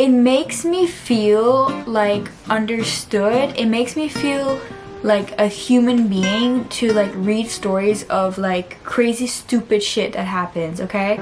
it makes me feel like understood. It makes me feel like a human being to like read stories of like crazy stupid shit that happens, okay?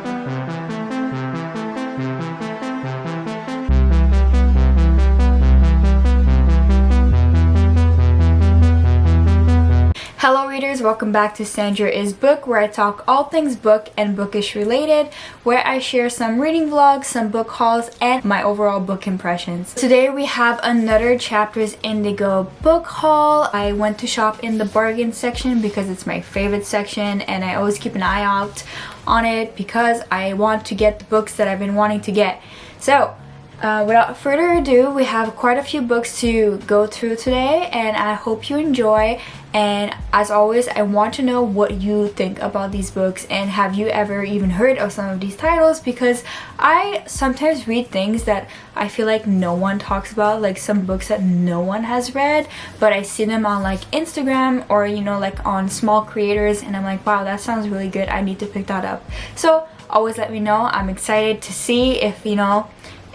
Hello readers, welcome back to Sandra is Book, where I talk all things book and bookish related, where I share some reading vlogs, some book hauls, and my overall book impressions. Today we have another Chapters Indigo book haul. I went to shop in the bargain section because it's my favorite section and I always keep an eye out on it because I want to get the books that I've been wanting to get. So without further ado, we have quite a few books to go through today and I hope you enjoy. And as always, I want to know what you think about these books and have you ever even heard of some of these titles, because I sometimes read things that I feel like no one talks about, like some books that no one has read, but I see them on like Instagram or you know, like on small creators, and I'm like, wow, that sounds really good, I need to pick that up. So always let me know. I'm excited to see if, you know,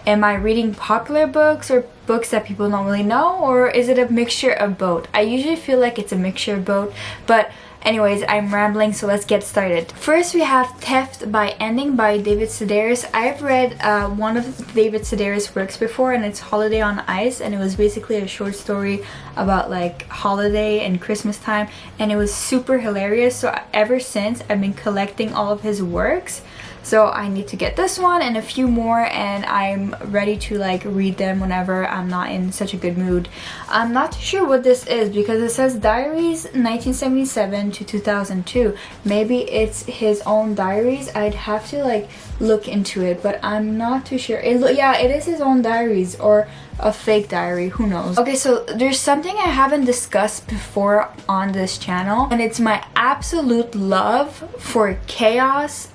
am I reading popular books or books that people don't really know, or is it a mixture of both? I usually feel like it's a mixture of both, but anyways, I'm rambling, so let's get started. First we have Theft by Ending by David Sedaris. I've read one of David Sedaris' works before, and it's Holiday on Ice, and it was basically a short story about like holiday and Christmas time, and it was super hilarious. So ever since, I've been collecting all of his works. So I need to get this one and a few more, and I'm ready to like read them whenever I'm not in such a good mood. I'm not too sure what this is because it says Diaries 1977 to 2002. Maybe it's his own diaries. I'd have to like look into it, but I'm not too sure. Yeah, it is his own diaries or a fake diary, who knows. Okay, so there's something I haven't discussed before on this channel, and it's my absolute love for chaos,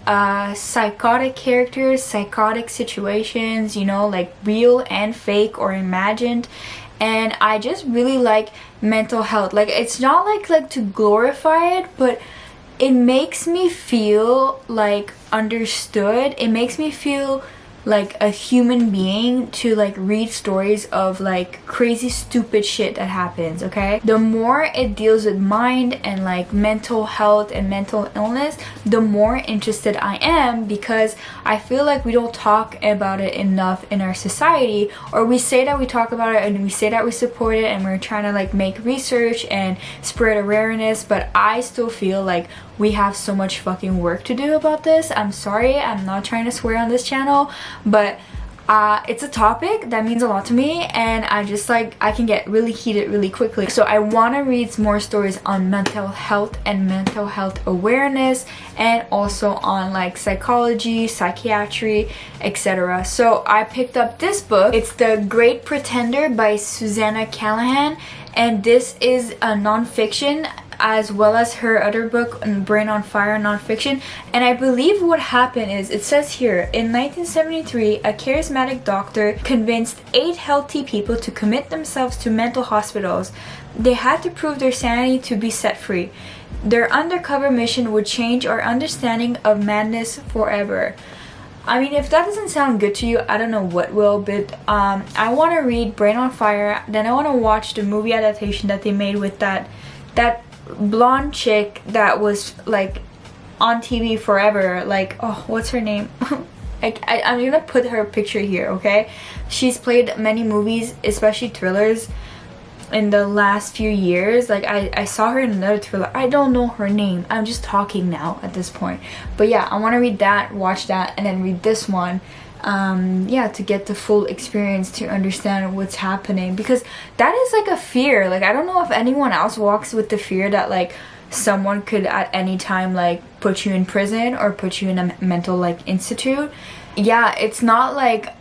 psychotic characters, psychotic situations, you know, like real and fake or imagined. And I just really like mental health. Like, it's not like to glorify it, but it makes me feel like understood. It makes me feel like a human being to like read stories of like crazy stupid shit that happens, okay? The more it deals with mind and like mental health and mental illness, the more interested I am, because I feel like we don't talk about it enough in our society, or we say that we talk about it and we say that we support it and we're trying to like make research and spread awareness, but I still feel like we have so much fucking work to do about this. I'm sorry, I'm not trying to swear on this channel, but it's a topic that means a lot to me, and I just like, I can get really heated really quickly. So I want to read more stories on mental health and mental health awareness, and also on like psychology, psychiatry, etc. So I picked up this book. It's The Great Pretender by Susanna Callahan, and this is a non-fiction, as well as her other book, Brain on Fire, nonfiction. And I believe what happened is, it says here, in 1973, a charismatic doctor convinced 8 healthy people to commit themselves to mental hospitals. They had to prove their sanity to be set free. Their undercover mission would change our understanding of madness forever. I mean, if that doesn't sound good to you, I don't know what will, but I want to read Brain on Fire, then I want to watch the movie adaptation that they made with that blonde chick that was like on TV forever, like, oh, what's her name? I'm gonna put her picture here, okay? She's played many movies, especially thrillers, in the last few years. Like I saw her in another thriller. I don't know her name, I'm just talking now at this point. But yeah, I want to read that, watch that, and then read this one. Yeah, to get the full experience, to understand what's happening, because that is like a fear. Like, I don't know if anyone else walks with the fear that like someone could at any time like put you in prison or put you in a mental like institute. Yeah, it's not like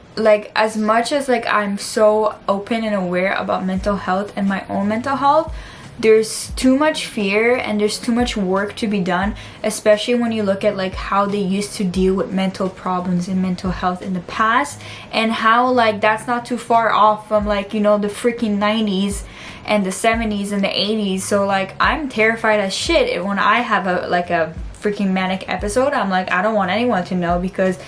as much as like I'm so open and aware about mental health and my own mental health, there's too much fear and there's too much work to be done, especially when you look at like how they used to deal with mental problems and mental health in the past, and how like that's not too far off from like, you know, the freaking 90s and the 70s and the 80s. So like, I'm terrified as shit when I have a freaking manic episode. I'm like, I don't want anyone to know, because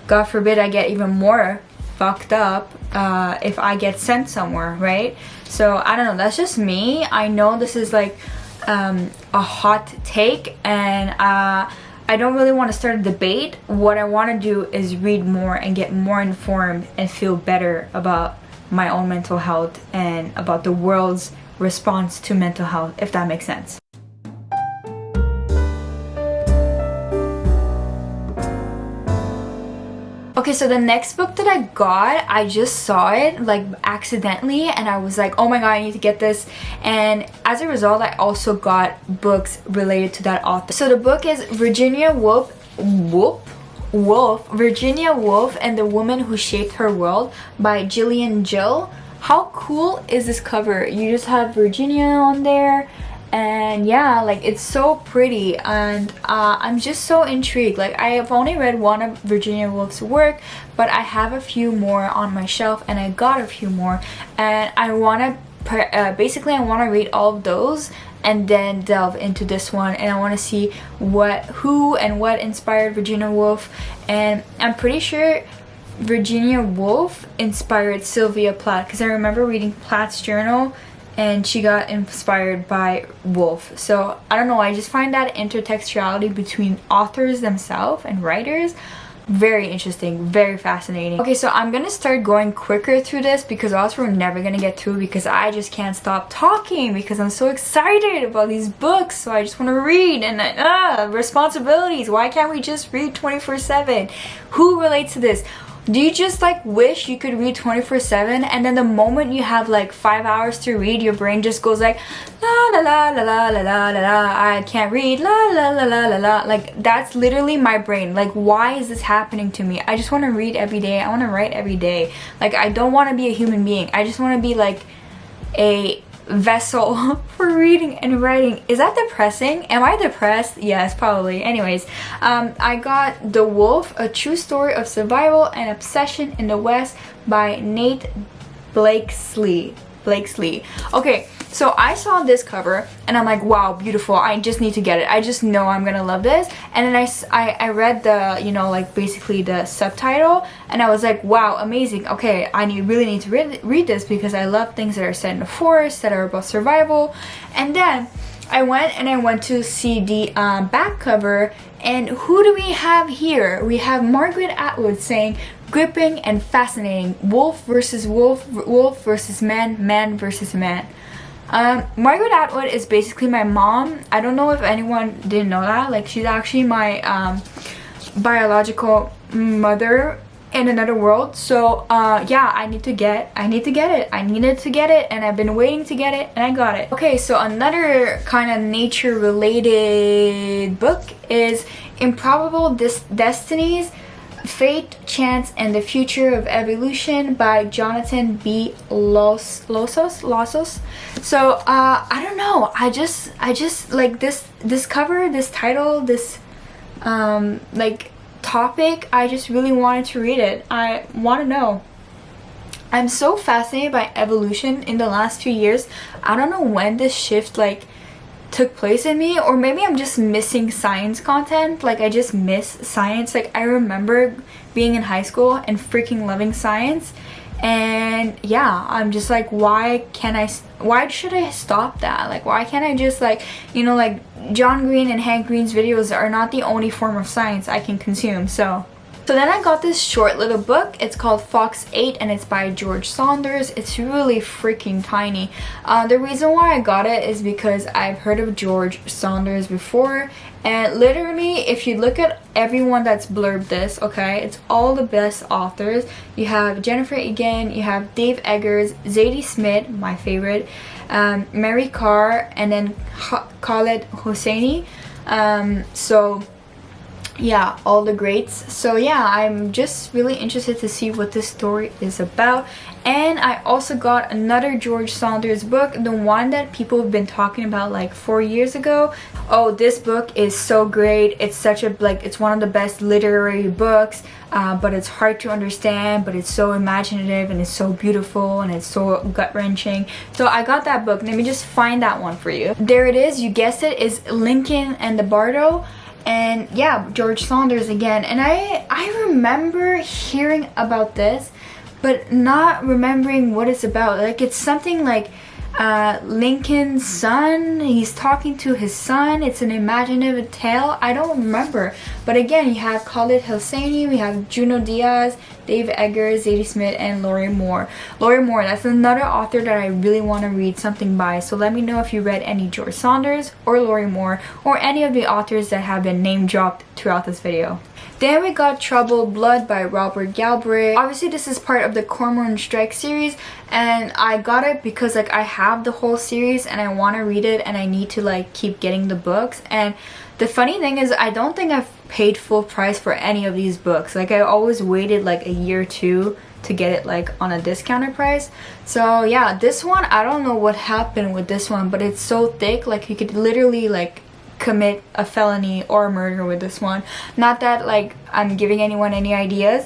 God forbid I get even more fucked up if I get sent somewhere, right? So I don't know, that's just me. I know this is like a hot take, and I don't really want to start a debate. What I want to do is read more and get more informed and feel better about my own mental health and about the world's response to mental health, if that makes sense. Okay, so the next book that I got, I just saw it like accidentally and I was like, oh my god, I need to get this. And as a result, I also got books related to that author. So the book is Virginia Woolf, Virginia Woolf and the Woman Who Shaped Her World by Gillian Gill. How cool is this cover? You just have Virginia on there. And yeah, like it's so pretty, and I'm just so intrigued. Like I have only read one of Virginia Woolf's work, but I have a few more on my shelf, and I got a few more, and I want to basically I want to read all of those and then delve into this one, and I want to see who and what inspired Virginia Woolf. And I'm pretty sure Virginia Woolf inspired Sylvia Plath, because I remember reading Plath's journal and she got inspired by Woolf. So I don't know, I just find that intertextuality between authors themselves and writers very interesting, very fascinating. Okay, so I'm gonna start going quicker through this because else we're never gonna get through, because I just can't stop talking because I'm so excited about these books. So I just want to read, and responsibilities. Why can't we just read 24/7? Who relates to this? Do you just like wish you could read 24/7, and then the moment you have like 5 hours to read, your brain just goes like la la la la la la la la la, I can't read, la la la la la la. Like that's literally my brain. Like, why is this happening to me? I just want to read every day. I want to write every day. Like I don't want to be a human being. I just want to be like a vessel for reading and writing. Is that depressing? Am I depressed? Yes, probably. Anyways, I got The Wolf, A True Story of Survival and Obsession in the West by Nate Blakesley. Okay, so I saw this cover and I'm like, wow, beautiful. I just need to get it. I just know I'm gonna love this. And then I read the, you know, like basically the subtitle, and I was like, wow, amazing. Okay, I really need to read this because I love things that are set in the forest, that are about survival. And then I went to see the back cover, and who do we have here? We have Margaret Atwood saying, gripping and fascinating, wolf versus wolf, wolf versus man, man versus man. Margaret Atwood is basically my mom. I don't know if anyone didn't know that. Like, she's actually my biological mother in another world. So yeah, I needed to get it, and I've been waiting to get it, and I got it. Okay, so another kind of nature related book is Improbable Destinies, Fate, Chance, and the Future of Evolution by Jonathan B. Lossos. So I don't know, I just like this cover, this title, this like topic. I just really wanted to read it. I want to know. I'm so fascinated by evolution in the last few years. I don't know when this shift like took place in me, or maybe I'm just missing science content. Like I just miss science. Like I remember being in high school and freaking loving science, and yeah, I'm just like, why should I stop that? Like, why can't I just, like, you know, like John Green and Hank Green's videos are not the only form of science I can consume. So then I got this short little book. It's called Fox 8 and it's by George Saunders. It's really freaking tiny. The reason why I got it is because I've heard of George Saunders before, and literally if you look at everyone that's blurbed this, okay, it's all the best authors. You have Jennifer Egan, you have Dave Eggers, Zadie Smith, my favorite, Mary Carr, and then Khaled Hosseini. So yeah, all the greats. So yeah, I'm just really interested to see what this story is about. And I also got another George Saunders book, the one that people have been talking about like 4 years ago. Oh, this book is so great. It's such a, like, it's one of the best literary books, but it's hard to understand, but it's so imaginative and it's so beautiful and it's so gut-wrenching. So I got that book. Let me just find that one for you. There it is. You guessed it. Is Lincoln and the Bardo. And yeah, George Saunders again. And I remember hearing about this, but not remembering what it's about. Like it's something like Lincoln's son, he's talking to his son, it's an imaginative tale. I don't remember, but again, you have Khalid Hosseini, we have Juno Diaz, Dave Eggers, Zadie Smith, and Lori Moore. Lori Moore, that's another author that I really want to read something by, so let me know if you read any George Saunders or Lori Moore or any of the authors that have been name dropped throughout this video. Then we got Troubled Blood by Robert Galbraith. Obviously this is part of the Cormoran Strike series, and I got it because like I have the whole series and I want to read it, and I need to like keep getting the books. And the funny thing is, I don't think I've paid full price for any of these books. Like I always waited like a year or two to get it like on a discounted price. So yeah, this one, I don't know what happened with this one, but it's so thick, like you could literally like commit a felony or a murder with this one. Not that like I'm giving anyone any ideas,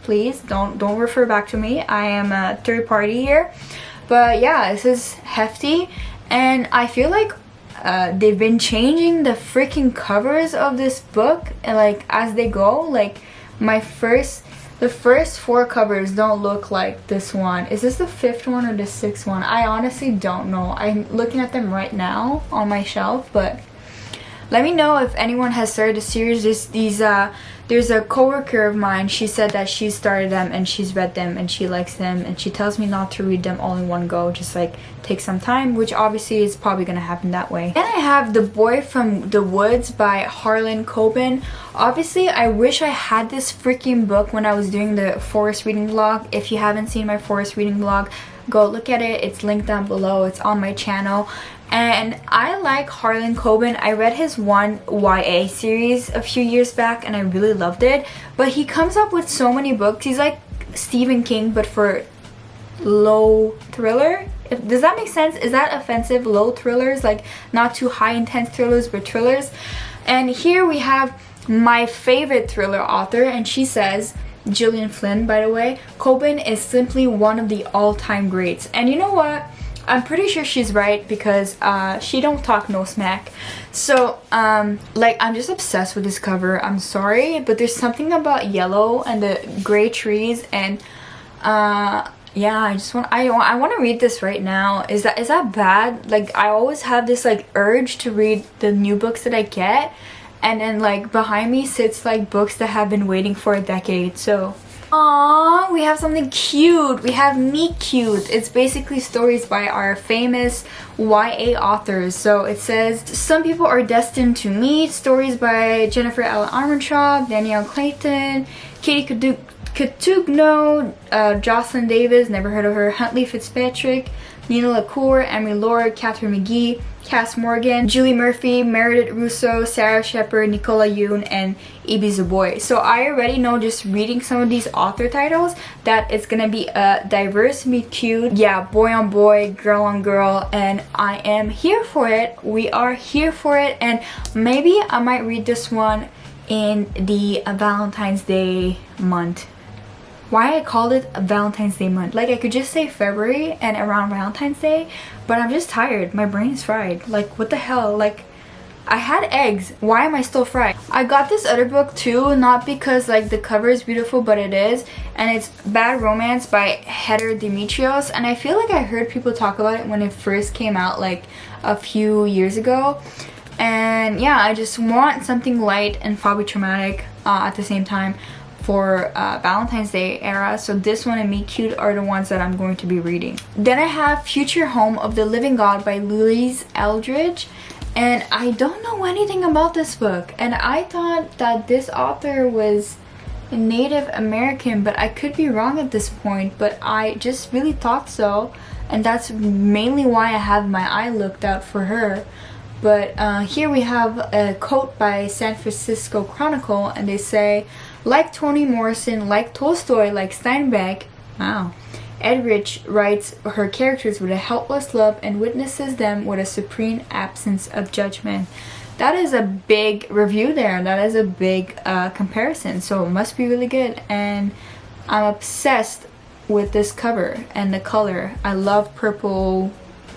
please don't refer back to me, I am a third party here. But yeah, this is hefty, and I feel like they've been changing the freaking covers of this book and like as they go. Like the first 4 covers don't look like this one. Is this the 5th one or the 6th one? I honestly don't know. I'm looking at them right now on my shelf, but let me know if anyone has started the series. There's a coworker of mine, she said that she started them and she's read them and she likes them, and she tells me not to read them all in one go, just like take some time, which obviously is probably gonna happen that way. Then I have The Boy from the Woods by Harlan Coben. Obviously I wish I had this freaking book when I was doing the forest reading vlog. If you haven't seen my forest reading vlog, go look at it, it's linked down below, it's on my channel. And I like Harlan Coben. I read his one YA series a few years back and I really loved it. But he comes up with so many books. He's like Stephen King but for low thriller. Does that make sense? Is that offensive? Low thrillers, like not too high intense thrillers but thrillers. And here we have my favorite thriller author, and she says, Gillian Flynn by the way, Coben is simply one of the all-time greats. And you know what? I'm pretty sure she's right because she don't talk no smack. So like I'm just obsessed with this cover. I'm sorry, but there's something about yellow and the gray trees, and yeah, I want to read this right now. Is that bad? Like I always have this like urge to read the new books that I get, and then like behind me sits like books that have been waiting for a decade. So aww, we have something cute. We have Meet Cute. It's basically stories by our famous YA authors. So it says, Some People Are Destined to Meet, stories by Jennifer L. Armentrout, Danielle Clayton, Katie Cotugno, Jocelyn Davis, never heard of her, Huntley Fitzpatrick, Nina LaCour, Emily Lord, Catherine McGee, Cass Morgan, Julie Murphy, Meredith Russo, Sarah Shepard, Nicola Yoon, and Ibi Zeboy. So I already know, just reading some of these author titles, that it's gonna be a diverse, meet cute, yeah, boy on boy, girl on girl, and I am here for it. We are here for it, and maybe I might read this one in the Valentine's Day month. Why I called it a Valentine's Day month? Like I could just say February and around Valentine's Day, but I'm just tired. My brain is fried. Like what the hell? Like I had eggs. Why am I still fried? I got this other book too, not because like the cover is beautiful, but it is, and it's Bad Romance by Heather Demetrios, and I feel like I heard people talk about it when it first came out like a few years ago. And yeah, I just want something light and probably traumatic at the same time for Valentine's Day era. So this one and Meet Cute are the ones that I'm going to be reading. Then I have Future Home of the Living God by Louise Eldridge, and I don't know anything about this book, and I thought that this author was Native American, but I could be wrong at this point, but I just really thought so, and that's mainly why I have my eye looked out for her. But here we have a quote by San Francisco Chronicle, and they say, like Toni Morrison, like Tolstoy, like Steinbeck, wow, Eldridge writes her characters with a helpless love and witnesses them with a supreme absence of judgment. That is a big review there. That is a big comparison. So it must be really good. And I'm obsessed with this cover and the color. I love purple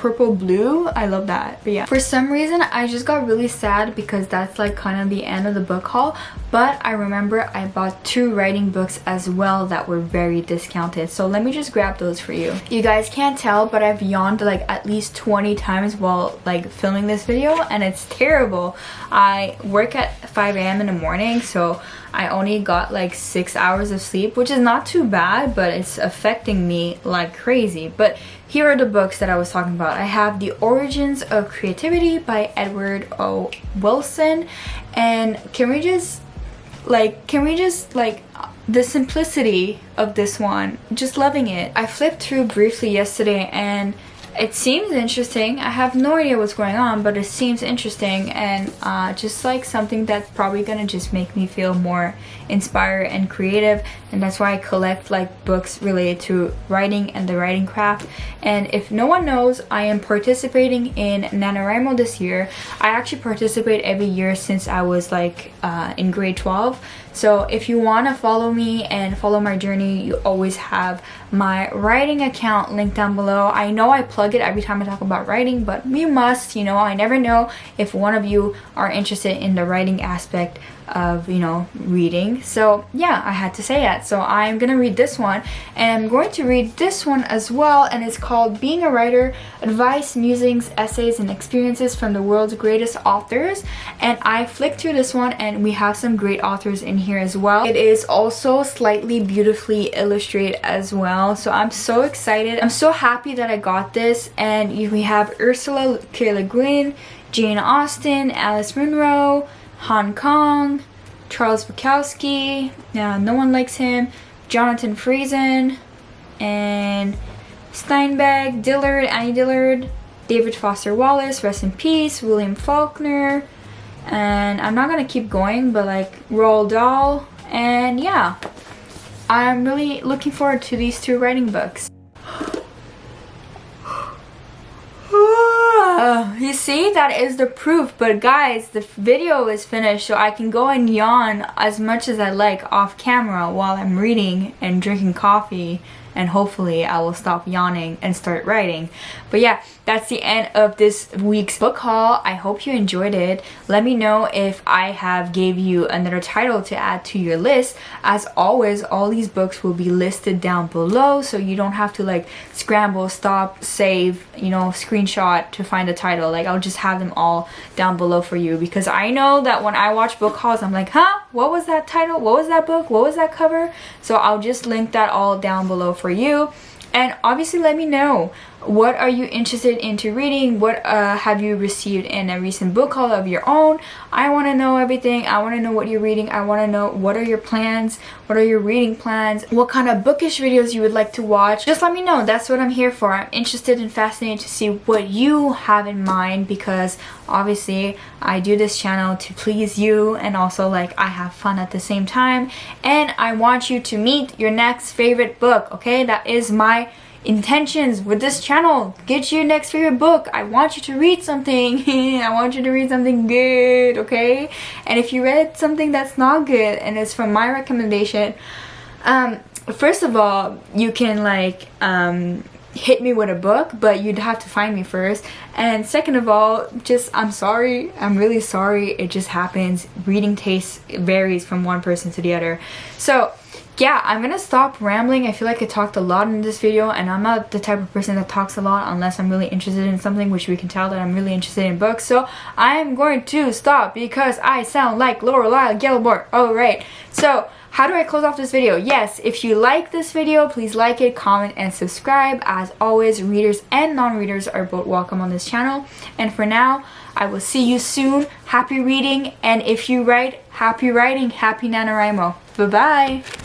purple blue. I love that. But yeah, for some reason I just got really sad because that's like kind of the end of the book haul. But I remember I bought 2 writing books as well that were very discounted, so let me just grab those for you. You guys can't tell, but I've yawned like at least 20 times while like filming this video, and it's terrible. I work at 5 a.m. in the morning, so I only got like 6 hours of sleep, which is not too bad, but it's affecting me like crazy. But here are the books that I was talking about. I have The Origins of Creativity by Edward O. Wilson, and can we just the simplicity of this one, just loving it. I flipped through briefly yesterday and it seems interesting. I have no idea what's going on, but it seems interesting, and just like something that's probably gonna just make me feel more inspired and creative. And that's why I collect like books related to writing and the writing craft. And if no one knows, I am participating in NaNoWriMo this year. I actually participate every year since I was like in grade 12. So if you want to follow me and follow my journey, you always have my writing account linked down below. I know I plug it every time I talk about writing, but you must, you know, I never know if one of you are interested in the writing aspect of, you know, reading. So yeah, I had to say that. So I'm gonna read this one, and I'm going to read this one as well, and it's called Being a Writer: Advice, Musings, Essays, and Experiences from the World's Greatest Authors. And I flicked through this one, and we have some great authors in here as well. It is also slightly beautifully illustrated as well, so I'm so excited. I'm so happy that I got this. And we have Ursula K. Le Guin, Jane Austen, Alice Munro, Hong Kong, Charles Bukowski, no one likes him, Jonathan Friesen, and Steinbeck, Dillard, Annie Dillard, David Foster Wallace, rest in peace, William Faulkner, and I'm not gonna keep going, but like Roald Dahl. And yeah, I'm really looking forward to these 2 writing books. You see, that is the proof. But guys, the video is finished, so I can go and yawn as much as I like off camera while I'm reading and drinking coffee, and hopefully I will stop yawning and start writing. But yeah, that's the end of this week's book haul. I hope you enjoyed it. Let me know if I have gave you another title to add to your list. As always, all these books will be listed down below, so you don't have to like scramble, stop, save, you know, screenshot to find a title. Like, I'll just have them all down below for you, because I know that when I watch book hauls, I'm like, huh, what was that title, what was that book, what was that cover? So I'll just link that all down below for you. And obviously let me know, what are you interested into reading? What have you received in a recent book haul of your own? I want to know everything. I want to know what you're reading. I want to know what are your plans, what are your reading plans, what kind of bookish videos you would like to watch. Just let me know. That's what I'm here for. I'm interested and fascinated to see what you have in mind, because obviously I do this channel to please you, and also like I have fun at the same time, and I want you to meet your next favorite book. Okay, that is my intentions with this channel. Get your next favorite book. I want you to read something. I want you to read something good, okay? And if you read something that's not good and it's from my recommendation, first of all, you can like hit me with a book, but you'd have to find me first. And second of all, just I'm sorry, I'm really sorry, it just happens. Reading taste varies from one person to the other. So yeah, I'm gonna stop rambling. I feel like I talked a lot in this video, and I'm not the type of person that talks a lot unless I'm really interested in something, which we can tell that I'm really interested in books. So I am going to stop because I sound like Lorelai Gilmore. Alright, so how do I close off this video? Yes, if you like this video, please like it, comment, and subscribe. As always, readers and non-readers are both welcome on this channel. And for now, I will see you soon. Happy reading, and if you write, happy writing. Happy NaNoWriMo. Bye-bye.